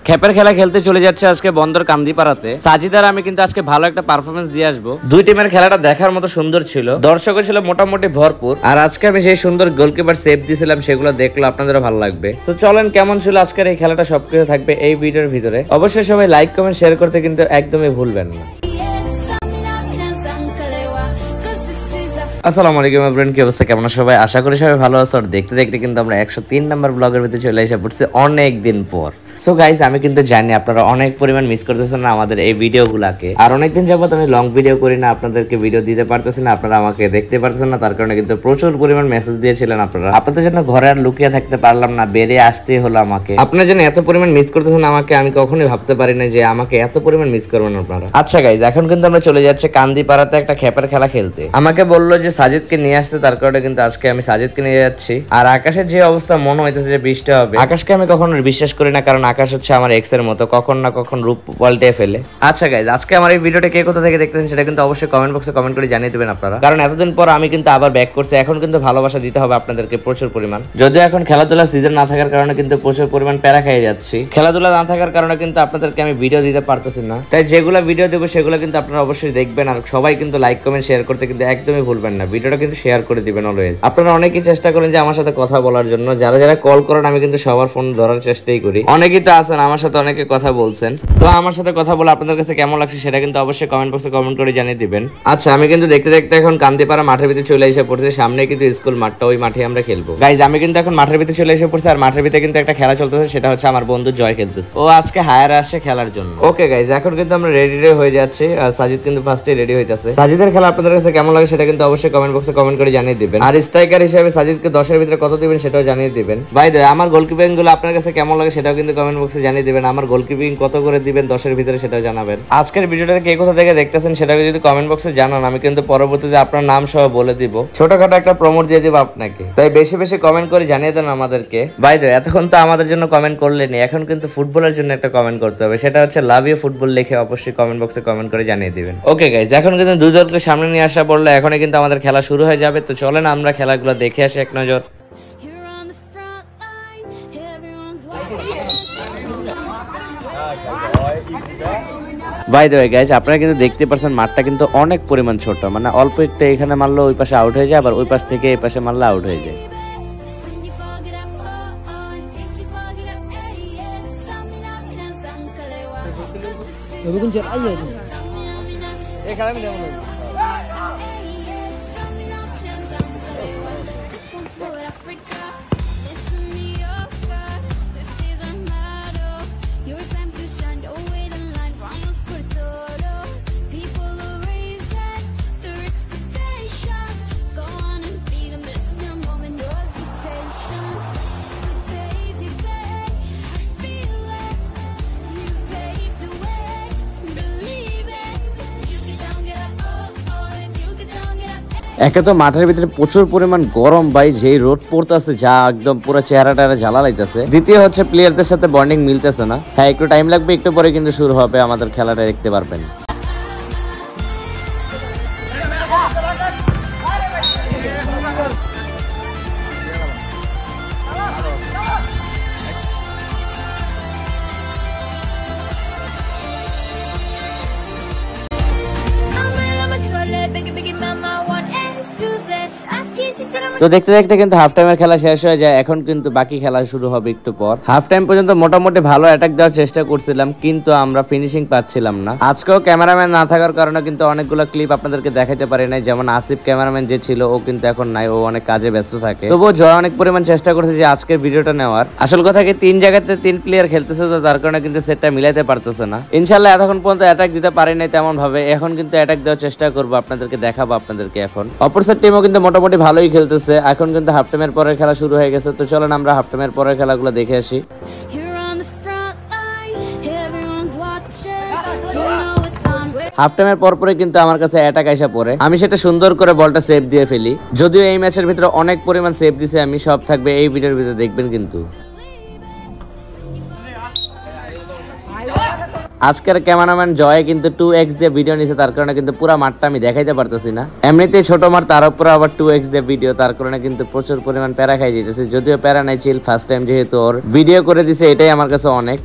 খেপের খেলা খেলতে চলে যাচ্ছে আজকে বন্দর কান্দিপাড়াতে। সাজিদ আর আমি কিন্তু আজকে ভালো একটা পারফরমেন্স দিয়ে আসবো। দুই টিমের খেলাটা দেখার মতো সুন্দর ছিল, দর্শকও ছিল মোটামুটি ভরপুর। আর আজকে আমি সেই সুন্দর গোলকিপার সেভ দিয়েছিলাম, সেগুলো দেখলো আপনাদেরও ভালো লাগবে। তো চলেন কেমন ছিল আজকের এই খেলাটা সবকিছু থাকবে এই ভিডিওর ভিতরে। অবশ্যই সবাই লাইক কমেন্ট শেয়ার করতে কিন্তু একদমই ভুলবেন না। আসসালামু আলাইকুম এভরিওয়ান, কি অবস্থা, কেমন আছো সবাই? আশা করি সবাই ভালো আছো। আর দেখতে দেখতে কিন্তু আমরা 103 নাম্বার ব্লগের ভিতরে চলে এসে পড়ছি অনেক দিন পর। সো গাইজ, আমি কিন্তু জানি আপনারা অনেক পরিমাণ মিস করতেছেন না আমাদের এই ভিডিওগুলোকে। আর অনেকদিন যাবত আমি লং ভিডিও করি না, আপনাদেরকে ভিডিও দিতে পারতেছি না, আপনারা আমাকে দেখতে পারতেছেন না। তার কারণে কিন্তু প্রচুর পরিমাণ মেসেজ দিয়েছিলেন আপনারা। আপনাদের জন্য ঘরে আর লুকিয়ে থাকতে পারলাম না, বেরিয়ে আসতেই হলো আমাকে। আপনার জন্য এত পরিমাণ মিস করতেছেন আমাকে, আমি কখনোই ভাবতে পারি না যে আমাকে এত পরিমাণ মিস করবেন আপনারা। আচ্ছা গাইজ, এখন কিন্তু আমরা চলে যাচ্ছি কান্দিপাড়াতে একটা খেপার খেলা খেলতে। আমাকে বললো যে সাজিদকে নিয়ে আসতে, তার কারণে কিন্তু আজকে আমি সাজিদকে নিয়ে যাচ্ছি। আর আকাশের যে অবস্থা, মনে হইতেছে যে বৃষ্টি হবে। আকাশকে আমি কখনো বিশ্বাস করি না, কারণ আকাশ হচ্ছে আমার এক্স এর মতো, কখন না কখন রূপ পাল্টে ফেলে। আচ্ছা গাইজ, আজকে আমার এই ভিডিওটা কে কোথা থেকে দেখতেছেন সেটা কিন্তু অবশ্যই কমেন্ট বক্সে কমেন্ট করে জানিয়ে দেবেন আপনারা। কারণ এতদিন পর আমি কিন্তু আবার ব্যাক করছি, এখন কিন্তু ভালোবাসা দিতে হবে আপনাদেরকে প্রচুর পরিমাণ। যদিও এখন খেলাধুলা সিজন না থাকার কারণে কিন্তু প্রচুর পরিমাণ প্যারা খেয়ে যাচ্ছি। খেলাধুলা না থাকার কারণে কিন্তু আপনাদেরকে আমি ভিডিও দিতে পারতেছি না, তাই যেগুলো ভিডিও দেবো সেগুলো কিন্তু আপনারা অবশ্যই দেখবেন। আর সবাই কিন্তু লাইক কমেন্ট শেয়ার করতে কিন্তু একদমই ভুলবেন না, ভিডিওটা কিন্তু শেয়ার করে দিবেন অলওয়েজ। আপনারা অনেকেই চেষ্টা করেন যে আমার সাথে কথা বলার জন্য, যারা যারা কল করেন আমি কিন্তু সবার ফোন ধরার চেষ্টাই করি। অনেকেই তো আছেন আমার সাথে অনেকে কথা বলছেন, তো আমার সাথে কথা বলে আপনাদের কাছে কেমন লাগছে সেটা কিন্তু অবশ্যই কমেন্ট বক্সে কমেন্ট করে জানিয়ে দিবেন। আচ্ছা, আমি কিন্তু দেখতে দেখতে এখন কান্দিপাড়া মাঠের ভিতরে চলে এসে পড়ছি। সামনে কিন্তু স্কুল মাঠটা, ওই মাঠে আমরা খেলবো। গাইজ, আমি কিন্তু এখন মাঠের ভিতরে চলে এসে পড়ছি। আর মাঠের ভিতরে কিন্তু একটা খেলা চলতেছে, সেটা হচ্ছে আমার বন্ধু জয় খেলতেছে। ও আজকে হায়ার আসছে খেলার জন্য। ওকে গাইজ, এখন কিন্তু আমরা রেডি হয়ে যাচ্ছি। আর সাজিদ কিন্তু ফার্স্টে রেডি হইতাছে। সাজিদের খেলা আপনাদের কাছে কেমন লাগে সেটা কিন্তু অবশ্যই কমেন্ট বক্সে কমেন্ট করে জানিয়ে দিবেন। আর স্ট্রাইকার হিসেবে সাজিদকে 10-এর ভিতরে কত দিবেন সেটাও জানিয়ে দিবেন। বাই দ্য ওয়ে, আমার গোলকিপিং গুলো আপনার কাছে কেমন লাগে সেটাও কিন্তু কমেন্ট বক্সে জানিয়ে দিবেন। আমার গোলকিপিং কত করে দিবেন 10-এর ভিতরে সেটাও জানাবেন। আজকের ভিডিওটাতে কে কোথা থেকে দেখতেছেন সেটাকে যদি কমেন্ট বক্সে জানান, আমি কিন্তু পরবর্তীতে আপনার নাম সহ বলে দিব, ছোটখাটো একটা প্রমোট দিয়ে দিব আপনাকে। তাই বেশি বেশি কমেন্ট করে জানিয়ে দেন আমাদেরকে। বাই দ্য ওয়ে, এতক্ষণ তো আমাদের জন্য কমেন্ট করলেনি, এখন কিন্তু ফুটবলের জন্য একটা কমেন্ট করতে হবে, সেটা হচ্ছে লাভ ইউ ফুটবল লিখে অবশ্যই কমেন্ট বক্সে কমেন্ট করে জানিয়ে দিবেন। ওকে গাইজ, এখন কিন্তু দুই দলকে সামনে নিয়ে আসা পড়লে এখনই কিন্তু আমাদের খেলা শুরু হয়ে যাবে। তো চলেন আমরা খেলাগুলো দেখে আসি এক নজর। বাই দ্য ওয়ে গাইজ, আপনারা কিন্তু দেখতে পাচ্ছেন মাঠটা কিন্তু অনেক পরিমাণ ছোট, মানে অল্প একটু এখানে মারলে ওই পাশে আউট হয়ে যায়, আবার ওই পাশ থেকে এই পাশে মারলে আউট হয়ে যায়। একে তো মাঠের ভিতরে প্রচুর পরিমাণ গরম ভাই, যেই রোদ পড়তেছে যা একদম পুরো চেহারাটা জ্বালা লাইতেছে। দ্বিতীয় হচ্ছে প্লেয়ারদের সাথে বন্ডিং মিলতেছে না। হ্যাঁ, একটু টাইম লাগবে, একটু পরে কিন্তু শুরু হবে আমাদের খেলাটা, দেখতে পারবেন। তো দেখতে দেখতে কিন্তু হাফ টাইমের খেলা শেষ হয়ে যায়, এখন কিন্তু বাকি খেলা শুরু হবে একটু পর। হাফ টাইম পর্যন্ত মোটামুটি ভালো অ্যাটাক দেওয়ার চেষ্টা করছিলাম, কিন্তু আমরা ফিনিশিং পাচ্ছিলাম না। আজকেও ক্যামেরাম্যান না থাকার কারণে কিন্তু অনেকগুলো ক্লিপ আপনাদেরকে দেখাতে পারি নাই। যেমন আসিফ ক্যামেরাম্যান যে ছিল, ও কিন্তু এখন নাই, ও অনেক কাজে ব্যস্ত থাকে। তবুও জয় অনেক পরিমাণ চেষ্টা করছে যে আজকের ভিডিওটা নেওয়ার। আসল কথা কি, 3 জায়গাতে 3 প্লেয়ার খেলতেছে, তো তার কারণে কিন্তু সেটটা মিলাইতে পারতেছে না। ইনশাল্লাহ এতক্ষণ পর্যন্ত অ্যাটাক দিতে পারি নাই তেমন ভাবে, এখন কিন্তু অ্যাটাক দেওয়ার চেষ্টা করবো, আপনাদেরকে দেখাবো আপনাদেরকে। এখন অপোজিট টিমও কিন্তু মোটামুটি ভালোই খেলতেছে। এখন কিন্তু হাফ টাইমের পরের খেলা শুরু হয়ে গেছে। তো চলেন আমরা হাফ টাইমের পরের খেলাগুলো দেখে আসি। হাফ টাইমের পরে কিন্তু আমার কাছে অ্যাটাক আইসা পড়ে, আমি সেটা সুন্দর করে বলটা সেভ দিয়ে ফেলি। যদিও এই ম্যাচের ভিতরে অনেক পরিমাণ সেভ দিছে আমি, সব থাকবে এই ভিডিওর ভিতরে, দেখবেন কিন্তু। আজকের ক্যামেরাম্যান জয় কিন্তু 2x দিয়ে ভিডিও নিছে, তার কারণে কিন্তু পুরো মাঠটা আমি দেখাইতে পারতেছি না। এমনিতেই ছোট মাঠ, তার উপর আবার 2x দিয়ে ভিডিও, তার কারণে কিন্তু প্রচুর পরিমাণ প্যারা খাই যেতেছে। যদিও প্যারা নাই, চিল, ফার্স্ট টাইম যেহেতু ওর ভিডিও করে দিছে, এটাই আমার কাছে অনেক।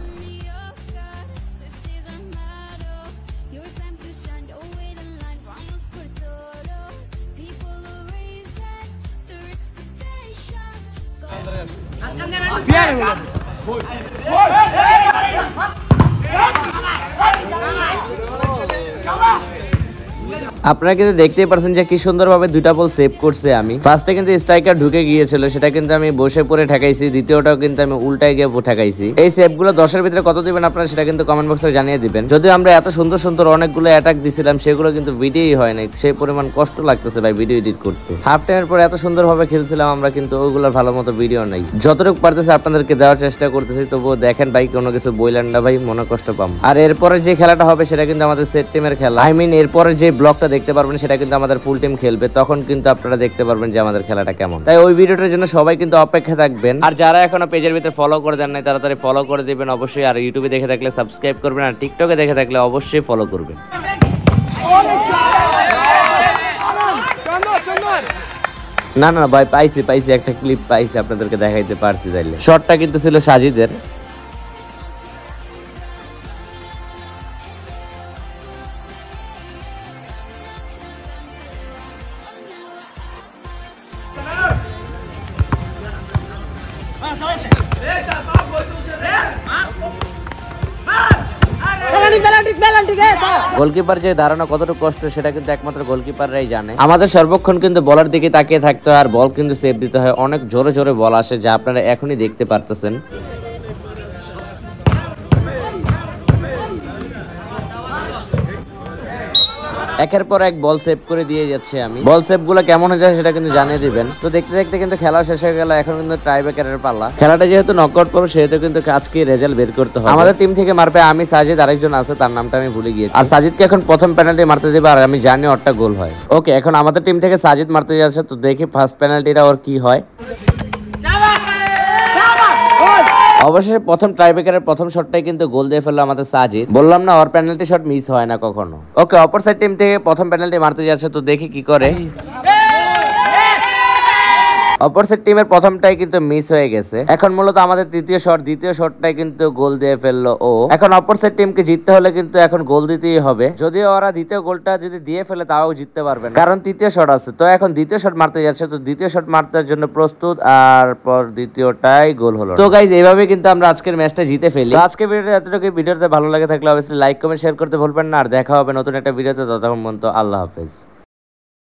আপনারা কিন্তু দেখতেই পারছেন যে কি সুন্দরভাবে দুইটা বল সেভ করছে আমি। ফার্স্টে কিন্তু স্ট্রাইকার ঢুকে গিয়েছিল, সেটা কিন্তু আমি বসে পড়ে ঠেকাইছি। দ্বিতীয়টাও কিন্তু আমি উল্টায় গিয়ে ঠেকাইছি। এই সেভ গুলো 10-এর ভিতরে কত দিবেন আপনারা সেটা কিন্তু কমেন্ট বক্সে জানিয়ে দিবেন। যদিও আমরা এত সুন্দর সুন্দর অনেকগুলো অ্যাটাক দিছিলাম, সেগুলো কিন্তু ভিডিওই হয় নাই। সেই পরিমাণ কষ্ট লাগতেছে ভাই ভিডিও এডিট করতে। হাফ টাইমের পর এত সুন্দরভাবে খেলছিলাম আমরা, কিন্তু ওইগুলোর ভালো মতো ভিডিও নাই। যতটুকু পারতেছে আপনাদেরকে দেওয়ার চেষ্টা করতেছি, তবুও দেখেন ভাই কোনো কিছু বইলেন না ভাই, মনে কষ্ট পাম। আর এরপরে যে খেলাটা হবে সেটা কিন্তু আমাদের সেট টিমের খেলা। আই মিন এরপরে যে ব্লগটা দেখতে পারবেন সেটা কিন্তু আমাদের ফুল টিম খেলবে, তখন কিন্তু আপনারা দেখতে পারবেন যে আমাদের খেলাটা কেমন। তাই ওই ভিডিওটার জন্য সবাই কিন্তু অপেক্ষা থাকবেন। আর যারা এখনো পেজের ভিতরে ফলো করে দেন নাই তাড়াতাড়ি ফলো করে দিবেন অবশ্যই। আর ইউটিউবে দেখে থাকলে সাবস্ক্রাইব করবেন, আর টিকটকে দেখে থাকলে অবশ্যই ফলো করবেন। না না ভাই পাইছি একটা ক্লিপ পাইছি, আপনাদেরকে দেখাইতে পারছি। তাইলে শটটা কিন্তু ছিল সাজিদের। গোলকিপার যে দাঁড়ানো কতটুকু কষ্ট সেটা কিন্তু একমাত্র গোলকিপাররাই জানে। আমাদের সর্বক্ষণ কিন্তু বলার দিকে তাকিয়ে থাকতে হয়, আর বল কিন্তু সেভ দিতে হয়। অনেক জোরে জোরে বল আসে, যা আপনারা এখনই দেখতে পারতেছেন। একের পর এক বল সেভ করে দিয়ে যাচ্ছে আমি। বল সেভ গুলো কেমন হয়ে যায় সেটা কিন্তু জানিয়ে দিবেন। তো দেখতে দেখতে কিন্তু খেলা শেষ হয়ে গেল। এখন কিন্তু টাইব্রেকারের পালা। খেলাটা যেহেতু নকআউট পর্ব, সেহেতু কিন্তু আজকে রেজাল্ট বের করতে হবে। আমাদের টিম থেকে মারবে আমি, সাজিদ, আরেকজন আছে তার নামটা আমি ভুলে গিয়েছি। আর সাজিদকে এখন প্রথম পেনাল্টি মারতে দেবে, আর আমি জানি ওরটা গোল হয়। ওকে, এখন আমাদের টিম থেকে সাজিদ মারতে যাচ্ছে, তো দেখি ফার্স্ট পেনাল্টিটা ওর কি হয়। অবশেষে প্রথম টাইব্রেকারের প্রথম শটটাই কিন্তু গোল দিয়ে ফেললো আমাদের সাজিদ। বললাম না ওর পেনাল্টি শট মিস হয় না কখনো। ওকে, অপর সাইড টিম থেকে প্রথম পেনাল্টি মারতে যাচ্ছে, তো দেখি কি করে। অপর সাইড টিমের প্রথমটাই কিন্তু মিস হয়ে গেছে। এখন মূলত আমাদের দ্বিতীয় শটটাই কিন্তু গোল দিয়ে ফেললো ও। এখন অপর সাইড টিমকে জিততে হলে কিন্তু এখন গোল দিতেই হবে। যদিও ওরা দ্বিতীয় গোলটা যদি দিয়ে ফেলে তাও জিততে পারবে না, কারণ তৃতীয় শট আছে। তো এখন দ্বিতীয় শট মারতে যাচ্ছে, তো দ্বিতীয় শট মারতে জন্য প্রস্তুত, আর পর দ্বিতীয়টাই গোল হলো। তো গাইজ এইভাবে কিন্তু আমরা আজকের ম্যাচটা জিতে ফেলি। আজকে ভিডিওটা এতটুকু। ভিডিওতে ভালো লাগে থাকলে অবশ্যই লাইক কমেন্ট শেয়ার করতে ভুলবেন না। আর দেখা হবে নতুন একটা ভিডিওতে, ততক্ষণ পর্যন্ত আল্লাহ হাফেজ।